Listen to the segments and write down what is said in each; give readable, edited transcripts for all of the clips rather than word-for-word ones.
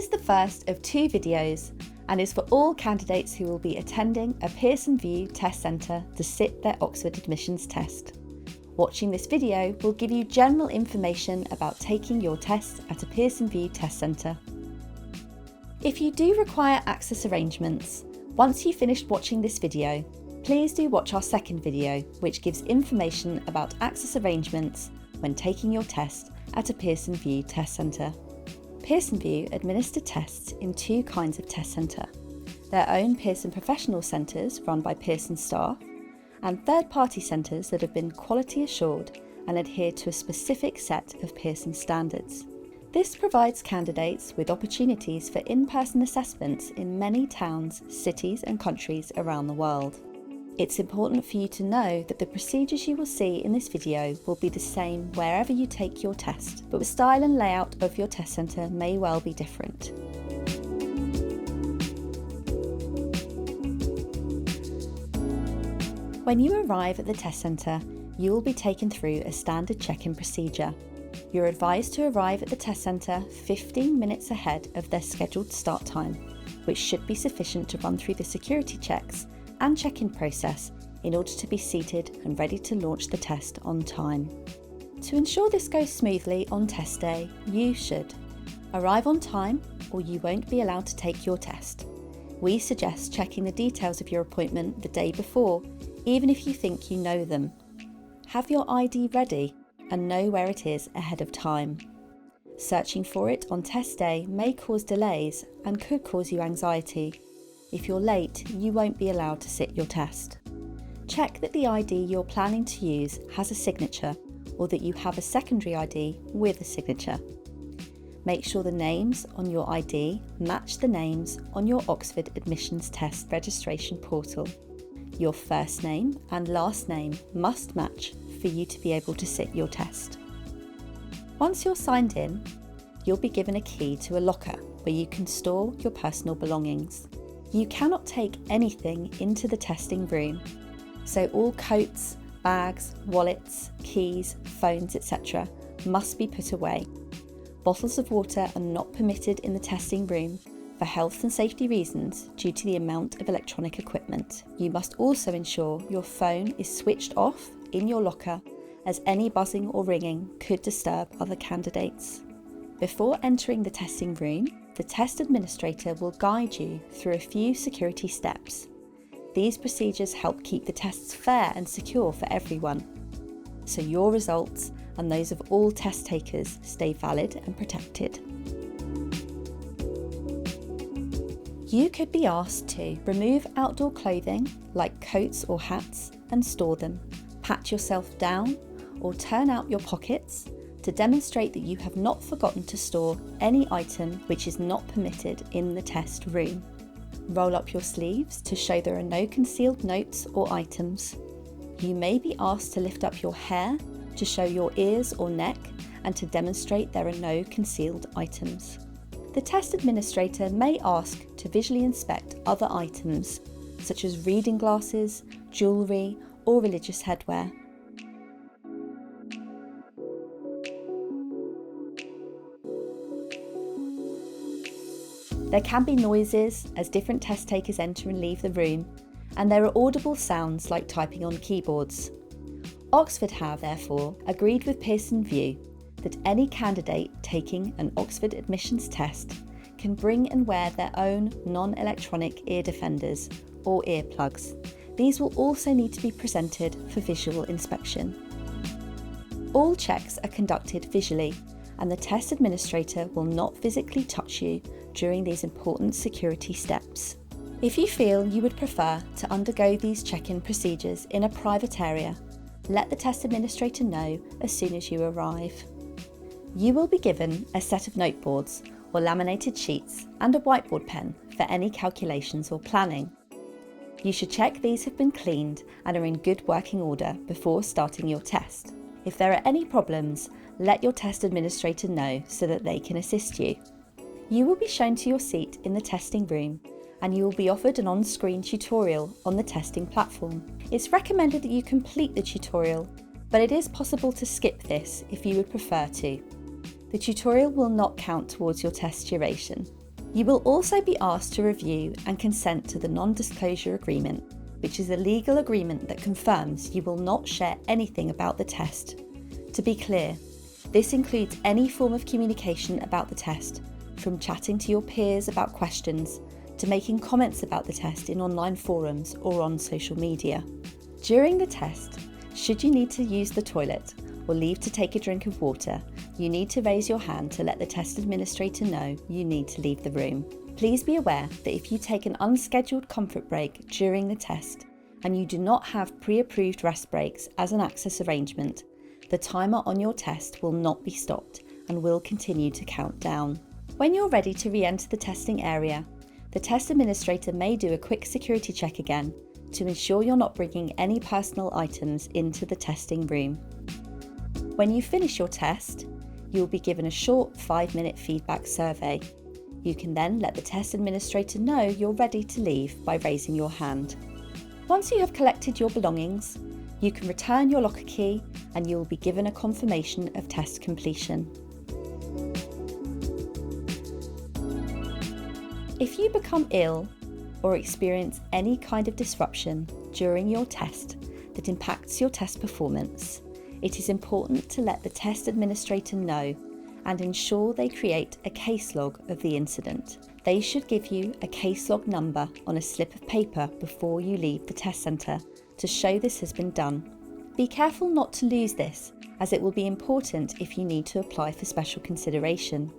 is the first of 2 videos and is for all candidates who will be attending a Pearson VUE test centre to sit their Oxford admissions test. Watching this video will give you general information about taking your test at a Pearson VUE test centre. If you do require access arrangements, once you've finished watching this video, please do watch our second video, which gives information about access arrangements when taking your test at a Pearson VUE test centre. Pearson VUE administer tests in 2 kinds of test centre: their own Pearson professional centres run by Pearson staff, and third-party centres that have been quality assured and adhere to a specific set of Pearson standards. This provides candidates with opportunities for in-person assessments in many towns, cities and countries around the world. It's important for you to know that the procedures you will see in this video will be the same wherever you take your test, but the style and layout of your test centre may well be different. When you arrive at the test centre, you will be taken through a standard check-in procedure. You're advised to arrive at the test centre 15 minutes ahead of their scheduled start time, which should be sufficient to run through the security checks and check-in process in order to be seated and ready to launch the test on time. To ensure this goes smoothly on test day, you should arrive on time or you won't be allowed to take your test. We suggest checking the details of your appointment the day before, even if you think you know them. Have your ID ready and know where it is ahead of time. Searching for it on test day may cause delays and could cause you anxiety. If you're late, you won't be allowed to sit your test. Check that the ID you're planning to use has a signature or that you have a secondary ID with a signature. Make sure the names on your ID match the names on your Oxford admissions test registration portal. Your first name and last name must match for you to be able to sit your test. Once you're signed in, you'll be given a key to a locker where you can store your personal belongings. You cannot take anything into the testing room, so all coats, bags, wallets, keys, phones, etc. must be put away. Bottles of water are not permitted in the testing room for health and safety reasons due to the amount of electronic equipment. You must also ensure your phone is switched off in your locker, as any buzzing or ringing could disturb other candidates. Before entering the testing room, the test administrator will guide you through a few security steps. These procedures help keep the tests fair and secure for everyone, so your results and those of all test takers stay valid and protected. You could be asked to remove outdoor clothing like coats or hats and store them, pat yourself down or turn out your pockets to demonstrate that you have not forgotten to store any item which is not permitted in the test room. Roll up your sleeves to show there are no concealed notes or items. You may be asked to lift up your hair to show your ears or neck and to demonstrate there are no concealed items. The test administrator may ask to visually inspect other items, such as reading glasses, jewellery, or religious headwear. There can be noises as different test takers enter and leave the room, and there are audible sounds like typing on keyboards. Oxford have, therefore, agreed with Pearson VUE that any candidate taking an Oxford admissions test can bring and wear their own non-electronic ear defenders or earplugs. These will also need to be presented for visual inspection. All checks are conducted visually, and the test administrator will not physically touch you during these important security steps. If you feel you would prefer to undergo these check-in procedures in a private area, let the test administrator know as soon as you arrive. You will be given a set of noteboards or laminated sheets and a whiteboard pen for any calculations or planning. You should check these have been cleaned and are in good working order before starting your test. If there are any problems, let your test administrator know so that they can assist you. You will be shown to your seat in the testing room, and you will be offered an on-screen tutorial on the testing platform. It's recommended that you complete the tutorial, but it is possible to skip this if you would prefer to. The tutorial will not count towards your test duration. You will also be asked to review and consent to the non-disclosure agreement, which is a legal agreement that confirms you will not share anything about the test. To be clear, this includes any form of communication about the test, from chatting to your peers about questions to making comments about the test in online forums or on social media. During the test, should you need to use the toilet or leave to take a drink of water, you need to raise your hand to let the test administrator know you need to leave the room. Please be aware that if you take an unscheduled comfort break during the test and you do not have pre-approved rest breaks as an access arrangement, the timer on your test will not be stopped and will continue to count down. When you're ready to re-enter the testing area, the test administrator may do a quick security check again to ensure you're not bringing any personal items into the testing room. When you finish your test, you will be given a short 5-minute feedback survey. You can then let the test administrator know you're ready to leave by raising your hand. Once you have collected your belongings, you can return your locker key and you will be given a confirmation of test completion. If you become ill or experience any kind of disruption during your test that impacts your test performance, it is important to let the test administrator know and ensure they create a case log of the incident. They should give you a case log number on a slip of paper before you leave the test centre to show this has been done. Be careful not to lose this, as it will be important if you need to apply for special consideration.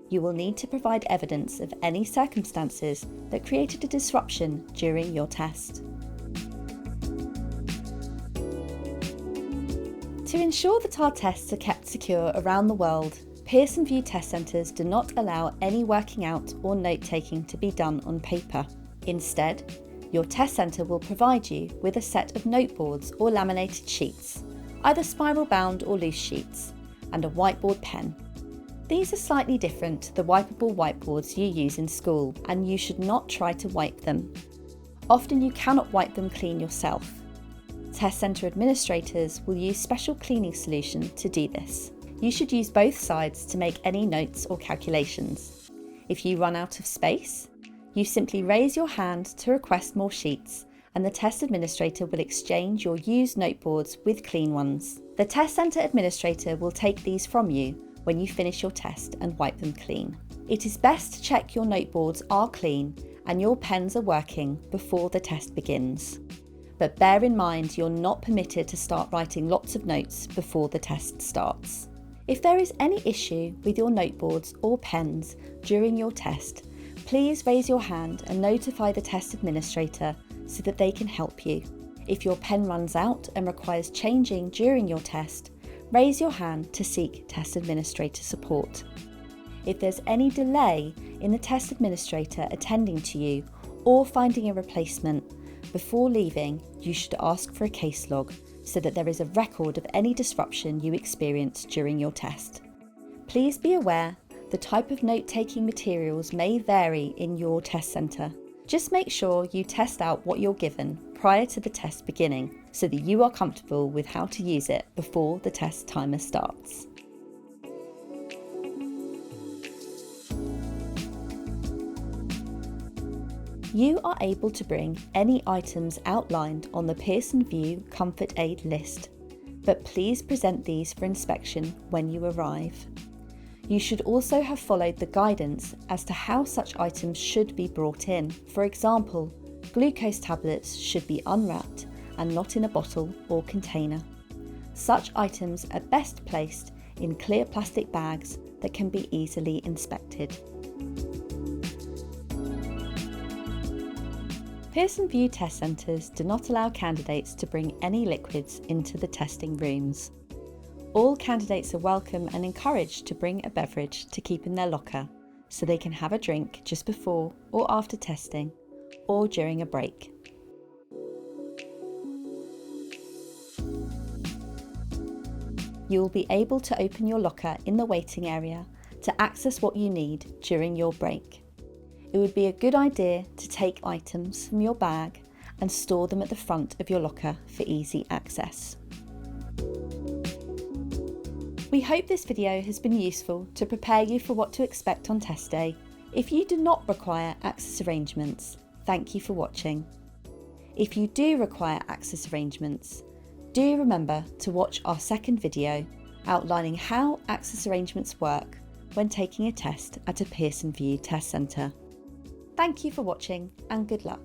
You will need to provide evidence of any circumstances that created a disruption during your test. To ensure that our tests are kept secure around the world, Pearson VUE test centres do not allow any working out or note-taking to be done on paper. Instead, your test centre will provide you with a set of noteboards or laminated sheets, either spiral-bound or loose sheets, and a whiteboard pen. These are slightly different to the wipeable whiteboards you use in school, and you should not try to wipe them. Often you cannot wipe them clean yourself. Test centre administrators will use special cleaning solution to do this. You should use both sides to make any notes or calculations. If you run out of space, you simply raise your hand to request more sheets, and the test administrator will exchange your used noteboards with clean ones. The test centre administrator will take these from you when you finish your test and wipe them clean. It is best to check your noteboards are clean and your pens are working before the test begins. But bear in mind you're not permitted to start writing lots of notes before the test starts. If there is any issue with your noteboards or pens during your test, please raise your hand and notify the test administrator so that they can help you. If your pen runs out and requires changing during your test, raise your hand to seek test administrator support. If there's any delay in the test administrator attending to you or finding a replacement, before leaving, you should ask for a case log so that there is a record of any disruption you experienced during your test. Please be aware the type of note-taking materials may vary in your test centre. Just make sure you test out what you're given prior to the test beginning so that you are comfortable with how to use it before the test timer starts. You are able to bring any items outlined on the Pearson VUE Comfort Aid list, but please present these for inspection when you arrive. You should also have followed the guidance as to how such items should be brought in. For example, glucose tablets should be unwrapped and not in a bottle or container. Such items are best placed in clear plastic bags that can be easily inspected. Pearson VUE test centres do not allow candidates to bring any liquids into the testing rooms. All candidates are welcome and encouraged to bring a beverage to keep in their locker so they can have a drink just before or after testing or during a break. You will be able to open your locker in the waiting area to access what you need during your break. It would be a good idea to take items from your bag and store them at the front of your locker for easy access. We hope this video has been useful to prepare you for what to expect on test day. If you do not require access arrangements, thank you for watching. If you do require access arrangements, do remember to watch our second video outlining how access arrangements work when taking a test at a Pearson VUE test centre. Thank you for watching and good luck.